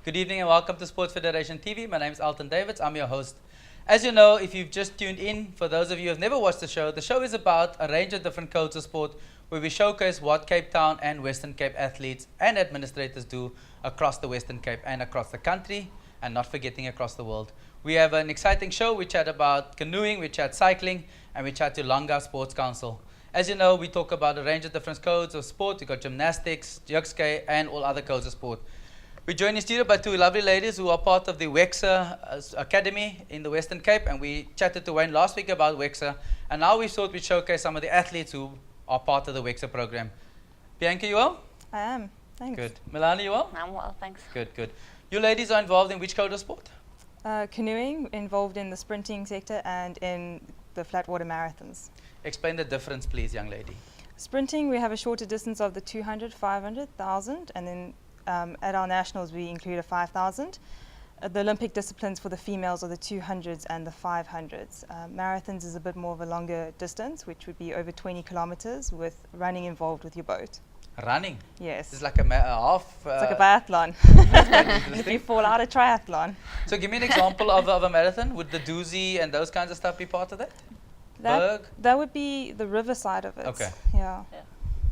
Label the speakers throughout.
Speaker 1: Good evening and welcome to Sports Federation TV. My name is Alton Davids. I'm your host. As you know, if you've just tuned in, for those of you who have never watched the show is about a range of different codes of sport where we showcase what Cape Town and Western Cape athletes and administrators do across the Western Cape and across the country, and not forgetting across the world. We have an exciting show. We chat about canoeing, we chat cycling, and we chat to Langa Sports Council. As you know, we talk about a range of different codes of sport. We've got gymnastics, jukskei, and all other codes of sport. We're joined in studio by two lovely ladies who are part of the WEXA Academy in the Western Cape, and we chatted to Wayne last week about WEXA, and now we thought we'd showcase some of the athletes who are part of the WEXA program. Bianca, you well?
Speaker 2: I am, thanks.
Speaker 1: Good. Melanie, you well?
Speaker 3: I'm well, thanks.
Speaker 1: Good, good. You ladies are involved in which code of sport?
Speaker 2: Canoeing, involved in the sprinting sector and in the flatwater marathons.
Speaker 1: Explain the difference, please, young lady.
Speaker 2: Sprinting, we have a shorter distance of the 200, 500, 1,000, and then at our nationals we include a 5,000. The Olympic disciplines for the females are the 200s and the 500s. Marathons is a bit more of a longer distance, which would be over 20 kilometers with running involved with your boat.
Speaker 1: Running?
Speaker 2: Yes.
Speaker 1: It's like a half.
Speaker 2: It's like a biathlon. If you fall out, a triathlon.
Speaker 1: So give me an example of a marathon. Would the doozy and those kinds of stuff be part of that? Berg?
Speaker 2: That would be the river side of it.
Speaker 1: Okay.
Speaker 2: Yeah.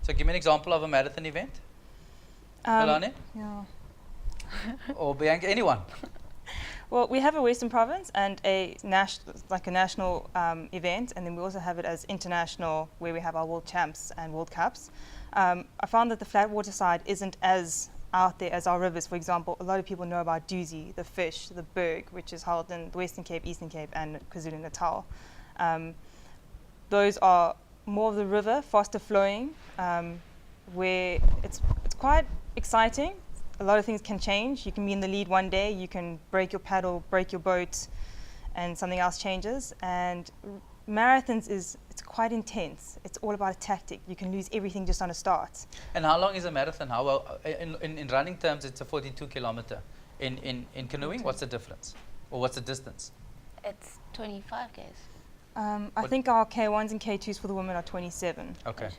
Speaker 1: So give me an example of a marathon event. Melanie?
Speaker 2: Yeah.
Speaker 1: Or Bianca, anyone?
Speaker 2: Well, we have a Western Province and a national event, and then we also have it as international, where we have our World Champs and World Cups. I found that the flatwater side isn't as out there as our rivers. For example, a lot of people know about Doozy, the fish, the Berg, which is held in the Western Cape, Eastern Cape, and KwaZulu-Natal. Those are more of the river, faster flowing, where it's quite exciting. A lot of things can change. You can be in the lead one day, you can break your paddle, break your boat, and something else changes. And marathons it's quite intense. It's all about a tactic. You can lose everything just on a start.
Speaker 1: And how long is a marathon? How well, in running terms, it's a 42 kilometer. In canoeing, what's the difference? Or what's the distance?
Speaker 3: It's 25 Ks.
Speaker 2: I think our K1s and K2s for the women are 27.
Speaker 1: Okay.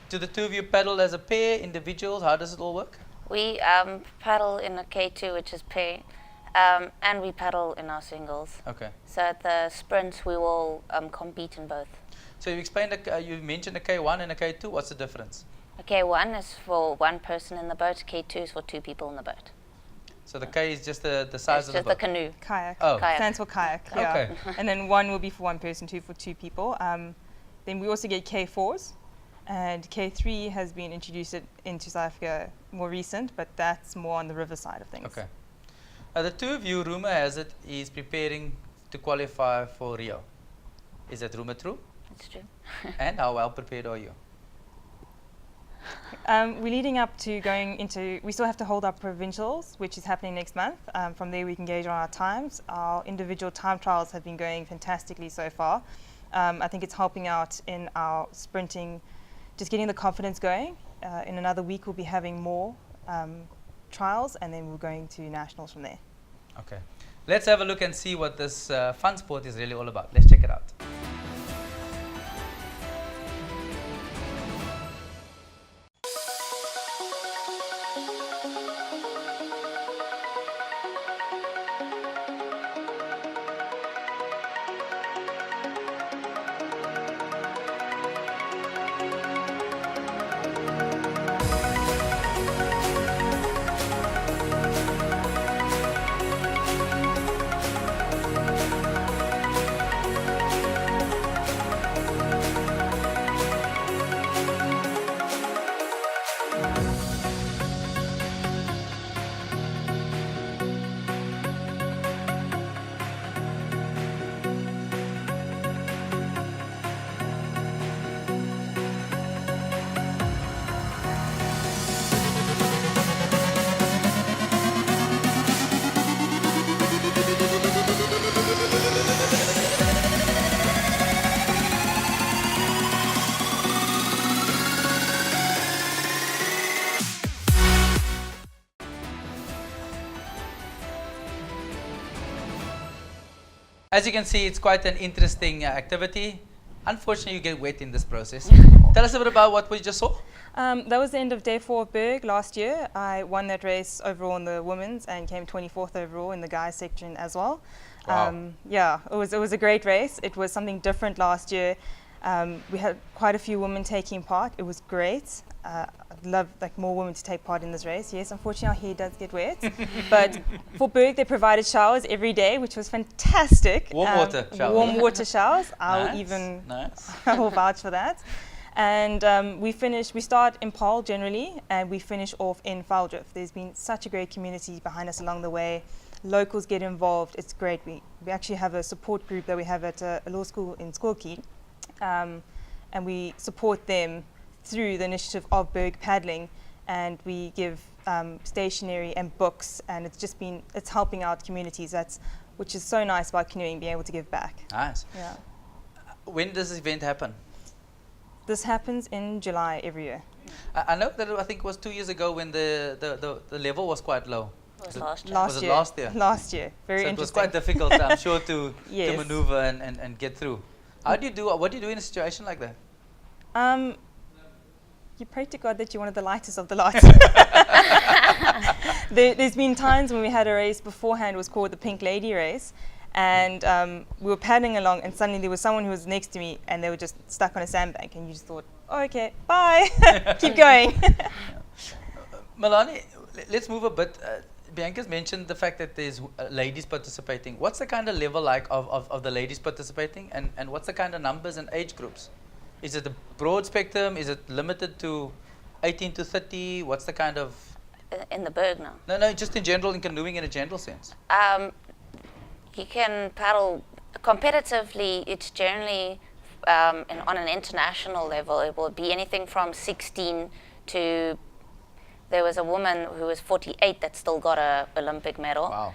Speaker 1: Do the two of you paddle as a pair, individuals? How does it all work?
Speaker 3: We paddle in a K2, which is pair, and we paddle in our singles.
Speaker 1: Okay.
Speaker 3: So at the sprints, we will compete in both.
Speaker 1: So you explained, you mentioned a K1 and a K2. What's the difference?
Speaker 3: A K1 is for one person in the boat. K2 is for two people in the boat.
Speaker 1: So the K is just the size of the boat?
Speaker 3: It's just the canoe.
Speaker 2: Kayak.
Speaker 1: Oh.
Speaker 3: Kayak.
Speaker 2: Stands for kayak. Yeah.
Speaker 1: Okay.
Speaker 2: And then one will be for one person, two for two people. Then we also get K4s. And K3 has been introduced into South Africa more recent, but that's more on the river side of things.
Speaker 1: Okay. The two of you, rumor has it, is preparing to qualify for Rio. Is that rumor true?
Speaker 3: It's true.
Speaker 1: And how well prepared are you?
Speaker 2: We're leading up to going into, we still have to hold our provincials, which is happening next month. From there we can gauge on our times. Our individual time trials have been going fantastically so far. I think it's helping out in our sprinting, just getting the confidence going. In another week we'll be having more trials, and then we're going to nationals from there.
Speaker 1: Okay. Let's have a look and see what this fun sport is really all about. Let's check it out. As you can see, it's quite an interesting activity. Unfortunately, you get wet in this process. Tell us a bit about what we just saw.
Speaker 2: That was the end of day 4 of Berg last year. I won that race overall in the women's and came 24th overall in the guys section as well.
Speaker 1: Wow.
Speaker 2: Yeah, it was a great race. It was something different last year. We had quite a few women taking part. It was great. I'd love more women to take part in this race. Yes, unfortunately our hair does get wet. But for Berg they provided showers every day, which was fantastic.
Speaker 1: Warm water showers.
Speaker 2: Warm water showers.
Speaker 1: Nice.
Speaker 2: I will vouch for that. And we start in Paarl generally, and we finish off in Valdrift. There's been such a great community behind us along the way. Locals get involved. It's great. We actually have a support group that we have at a law school in Squilkie, and we support them through the initiative of Berg Paddling, and we give stationery and books, and it's helping out communities. Which is so nice about canoeing, being able to give back.
Speaker 1: Nice.
Speaker 2: Yeah.
Speaker 1: When does this event happen?
Speaker 2: This happens in July every year.
Speaker 1: I know that I think it was 2 years ago when the level was quite low.
Speaker 3: It was last year.
Speaker 1: Was it last year?
Speaker 2: Last year. Very
Speaker 1: so
Speaker 2: interesting.
Speaker 1: it was quite difficult, I'm sure, to
Speaker 2: Yes.
Speaker 1: maneuver and get through. What do you do in a situation like that?
Speaker 2: You pray to God that you're one of the lightest of the lot. There's been times when we had a race beforehand, it was called the Pink Lady Race, and we were paddling along, and suddenly there was someone who was next to me, and they were just stuck on a sandbank, and you just thought, oh, okay, bye, keep going.
Speaker 1: Melanie, let's move a bit. Bianca's mentioned the fact that there's ladies participating. What's the kind of level like of the ladies participating, and what's the kind of numbers and age groups? Is it a broad spectrum? Is it limited to 18 to 30? What's the kind of...
Speaker 3: In the Berg now.
Speaker 1: No, just in general, in canoeing in a general sense.
Speaker 3: You can paddle competitively. It's generally on an international level. It will be anything from 16 to... There was a woman who was 48 that still got an Olympic medal.
Speaker 1: Wow.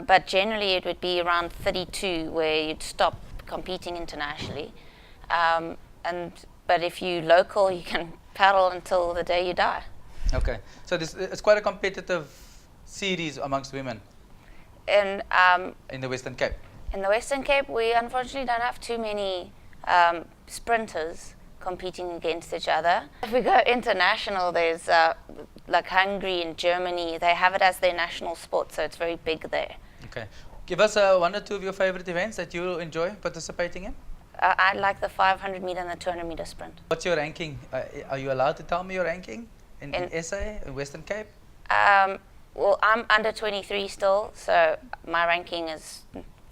Speaker 3: But generally it would be around 32 where you'd stop competing internationally. But if you're local, you can paddle until the day you die.
Speaker 1: Okay, so it's quite a competitive series amongst women
Speaker 3: In
Speaker 1: the Western Cape.
Speaker 3: In the Western Cape, we unfortunately don't have too many sprinters competing against each other. If we go international, there's like Hungary and Germany. They have it as their national sport, so it's very big there.
Speaker 1: Okay, give us one or two of your favorite events that you enjoy participating in.
Speaker 3: I like the 500 meter and the 200 meter sprint.
Speaker 1: What's your ranking? Are you allowed to tell me your ranking in SA, in Western Cape?
Speaker 3: Well, I'm under 23 still, so my ranking is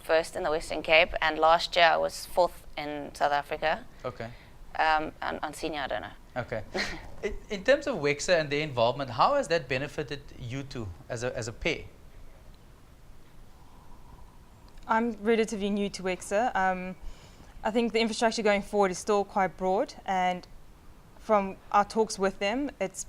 Speaker 3: first in the Western Cape, and last year I was 4th in South Africa.
Speaker 1: Okay.
Speaker 3: On senior, I don't know.
Speaker 1: Okay. In terms of WEXA and their involvement, how has that benefited you two as a pair?
Speaker 2: I'm relatively new to WEXA. I think the infrastructure going forward is still quite broad, and from our talks with them, there's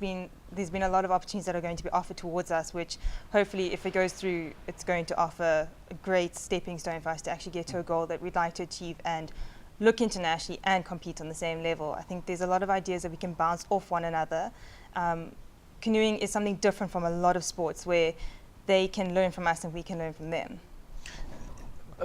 Speaker 2: been a lot of opportunities that are going to be offered towards us, which hopefully if it goes through, it's going to offer a great stepping stone for us to actually get to a goal that we'd like to achieve and look internationally and compete on the same level. I think there's a lot of ideas that we can bounce off one another. Canoeing is something different from a lot of sports where they can learn from us and we can learn from them.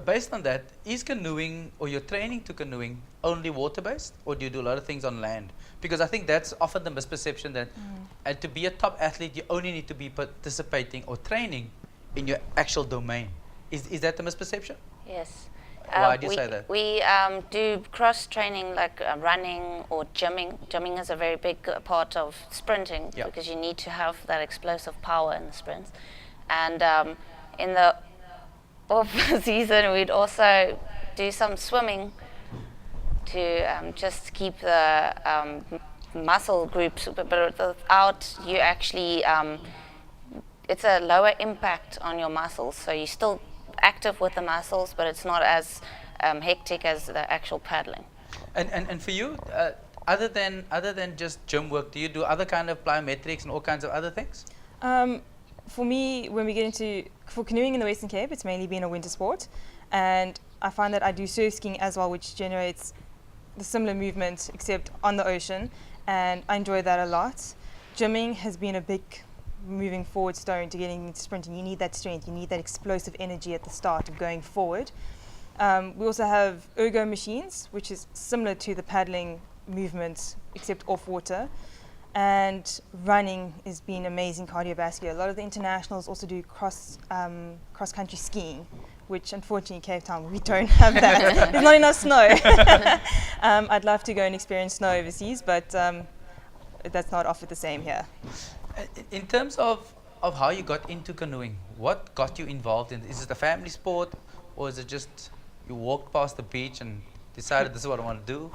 Speaker 1: Based on that, is canoeing or your training to canoeing only water-based, or do you do a lot of things on land? Because I think that's often the misperception that to be a top athlete, you only need to be participating or training in your actual domain. Is that the misperception?
Speaker 3: Yes.
Speaker 1: Why do you say that?
Speaker 3: We do cross-training like running or gymming. Gymming is a very big part of sprinting because you need to have that explosive power in the sprints. And in the off-season, we'd also do some swimming to just keep the muscle groups, but without you actually, it's a lower impact on your muscles, so you're still active with the muscles, but it's not as hectic as the actual paddling.
Speaker 1: And for you, other than just gym work, do you do other kind of plyometrics and all kinds of other things?
Speaker 2: For me, when we get for canoeing in the Western Cape, it's mainly been a winter sport, and I find that I do surf skiing as well, which generates the similar movement except on the ocean, and I enjoy that a lot. Gymming has been a big moving forward stone to getting into sprinting. You need that strength, you need that explosive energy at the start of going forward. We also have ergo machines, which is similar to the paddling movement except off water. And running has been amazing cardiovascular. A lot of the internationals also do cross-country skiing, which unfortunately in Cape Town we don't have that. There's not enough snow. I'd love to go and experience snow overseas, but that's not offered the same here.
Speaker 1: In terms of how you got into canoeing, what got you involved in? Is it a family sport, or is it just you walked past the beach and decided this is what I want to do?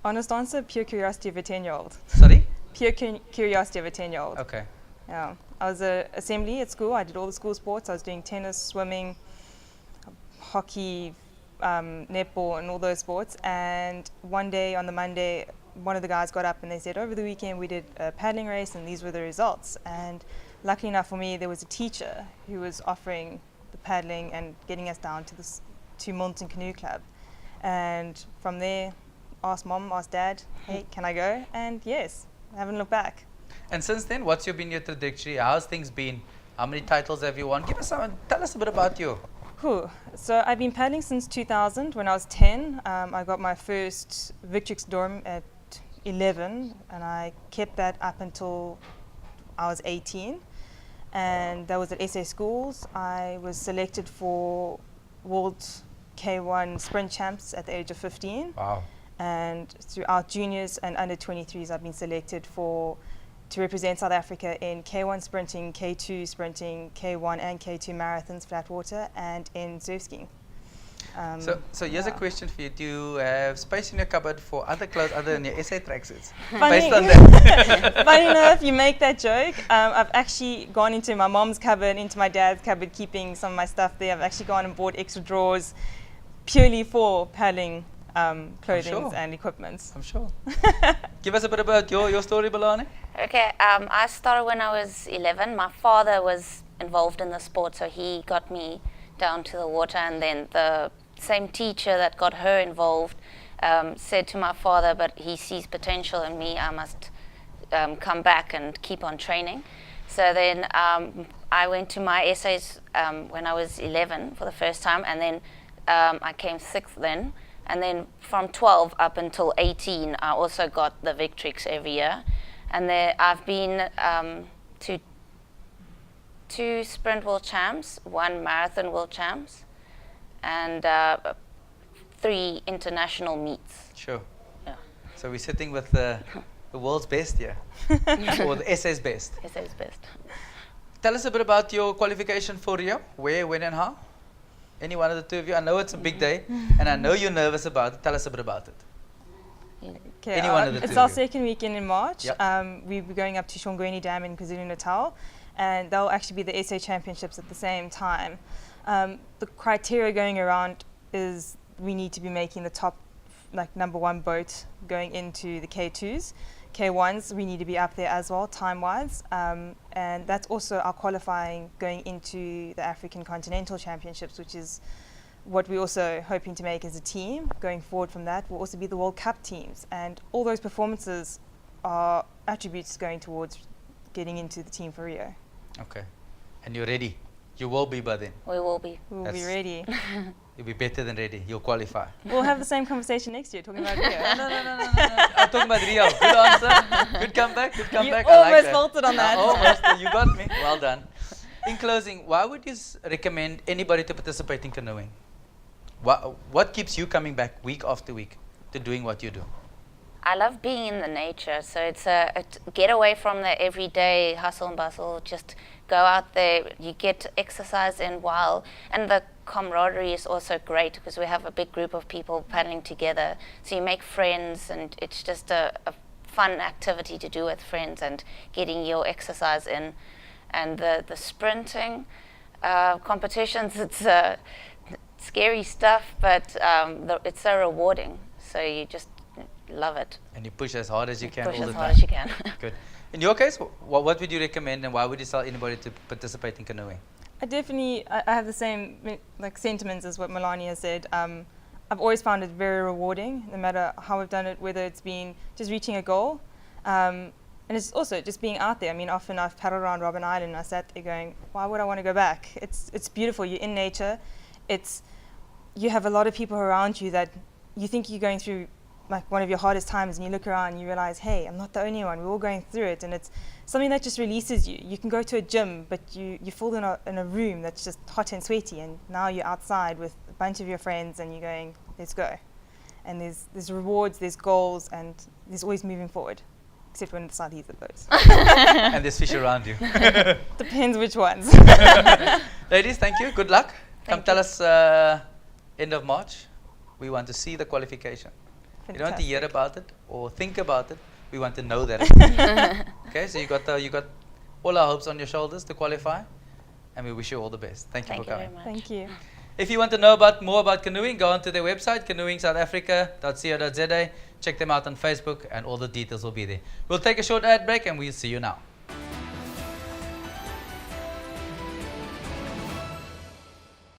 Speaker 2: Honest answer, pure curiosity of a 10-year-old.
Speaker 1: Sorry?
Speaker 2: Pure curiosity of a 10-year-old.
Speaker 1: Okay.
Speaker 2: Yeah. I was an assembly at school. I did all the school sports. I was doing tennis, swimming, hockey, netball, and all those sports. And one day on the Monday, one of the guys got up and they said, over the weekend we did a paddling race and these were the results. And luckily enough for me, there was a teacher who was offering the paddling and getting us down to Milton Canoe Club. And from there, asked mom, asked dad, hey, can I go? And yes. I haven't looked back.
Speaker 1: And since then, what's been your trajectory? How's things been? How many titles have you won? Tell us a bit about you.
Speaker 2: Cool. So I've been paddling since 2000. When I was 10, I got my first Victrix Dorm at 11, and I kept that up until I was 18. And that was at SA Schools. I was selected for World K1 Sprint Champs at the age of 15.
Speaker 1: Wow.
Speaker 2: And throughout juniors and under 23s, I've been selected to represent South Africa in K1 sprinting, K2 sprinting, K1 and K2 marathons, flat water, and in surf skiing.
Speaker 1: So here's a question for you. Do you have space in your cupboard for other clothes other than your SA tracksuits?
Speaker 2: Funny,
Speaker 1: Based on that.
Speaker 2: funny enough, you make that joke. I've actually gone into my mom's cupboard, into my dad's cupboard, keeping some of my stuff there. I've actually gone and bought extra drawers purely for paddling clothing and equipments.
Speaker 1: I'm sure. Give us a bit about your story, Melanie.
Speaker 3: Okay, I started when I was 11. My father was involved in the sport, so he got me down to the water, and then the same teacher that got her involved said to my father, but he sees potential in me, I must come back and keep on training. So then I went to my essays when I was 11 for the first time, and then I came 6th then. And then from 12 up until 18, I also got the Victrix every year. And there I've been to 2 sprint world champs, 1 marathon world champs, and 3 international meets.
Speaker 1: Sure.
Speaker 3: Yeah.
Speaker 1: So we're sitting with the world's best here, or the SA's best.
Speaker 3: SA's best.
Speaker 1: Tell us a bit about your qualification for Rio. Where, when, and how? Any one of the two of you? I know it's a big day, and I know you're nervous about it. Tell us a bit about it.
Speaker 2: Okay,
Speaker 1: Any one of the two
Speaker 2: it's
Speaker 1: of
Speaker 2: our
Speaker 1: you.
Speaker 2: second weekend in March.
Speaker 1: Yep.
Speaker 2: We'll be going up to Shongweni Dam in KwaZulu-Natal, and they'll actually be the SA Championships at the same time. The criteria going around is we need to be making the top, number 1 boat going into the K2s. K1s, we need to be up there as well, time-wise. And that's also our qualifying going into the African Continental Championships, which is what we're also hoping to make as a team. Going forward from that, we'll also be the World Cup teams. And all those performances are attributes going towards getting into the team for Rio.
Speaker 1: Okay. And you're ready. You will be by then.
Speaker 3: We will be.
Speaker 2: We'll be ready.
Speaker 1: You'll be better than ready. You'll qualify.
Speaker 2: We'll have the same conversation next year, talking about Rio.
Speaker 1: No. I'm talking about Rio. Good answer. Good comeback. Good comeback.
Speaker 2: You
Speaker 1: I like
Speaker 2: almost
Speaker 1: that.
Speaker 2: vaulted on that.
Speaker 1: Almost. You got me. Well done. In closing, why would you recommend anybody to participate in canoeing? What keeps you coming back week after week to doing what you do?
Speaker 3: I love being in the nature, so it's a get away from the everyday hustle and bustle. Just go out there, you get exercise in while, and the camaraderie is also great because we have a big group of people paddling together. So you make friends, and it's just a fun activity to do with friends and getting your exercise in. And the sprinting competitions, it's scary stuff, but it's so rewarding. So you just love it.
Speaker 1: And you push as hard as you can
Speaker 3: Push
Speaker 1: all
Speaker 3: as
Speaker 1: the
Speaker 3: hard
Speaker 1: time.
Speaker 3: as you can.
Speaker 1: Good. In your case, what would you recommend, and why would you tell anybody to participate in canoeing?
Speaker 2: I have the same sentiments as what Melanie has said. I've always found it very rewarding, no matter how we've done it, whether it's been just reaching a goal, and it's also just being out there. I mean, often I've paddled around Robben Island and I sat there going, why would I want to go back? It's beautiful. You're in nature. You have a lot of people around you that you think you're going through like one of your hardest times, and you look around and you realize, hey, I'm not the only one. We're all going through it, and it's something that just releases you. You can go to a gym, but you fall in a room that's just hot and sweaty, and now you're outside with a bunch of your friends, and you're going, let's go. And there's rewards, there's goals, and there's always moving forward, except when the side heats at those.
Speaker 1: And there's fish around you.
Speaker 2: Depends which ones.
Speaker 1: Ladies, thank you. Good luck. Come tell us end of March. We want to see the qualification. You don't want to hear about it or think about it. We want to know that. Okay, so you got all our hopes on your shoulders to qualify, and we wish you all the best. Thank you for coming.
Speaker 3: Very much.
Speaker 2: Thank you.
Speaker 1: If you want to know more about canoeing, go onto their website, canoeingsouthafrica.co.za. Check them out on Facebook, and all the details will be there. We'll take a short ad break, and we'll see you now.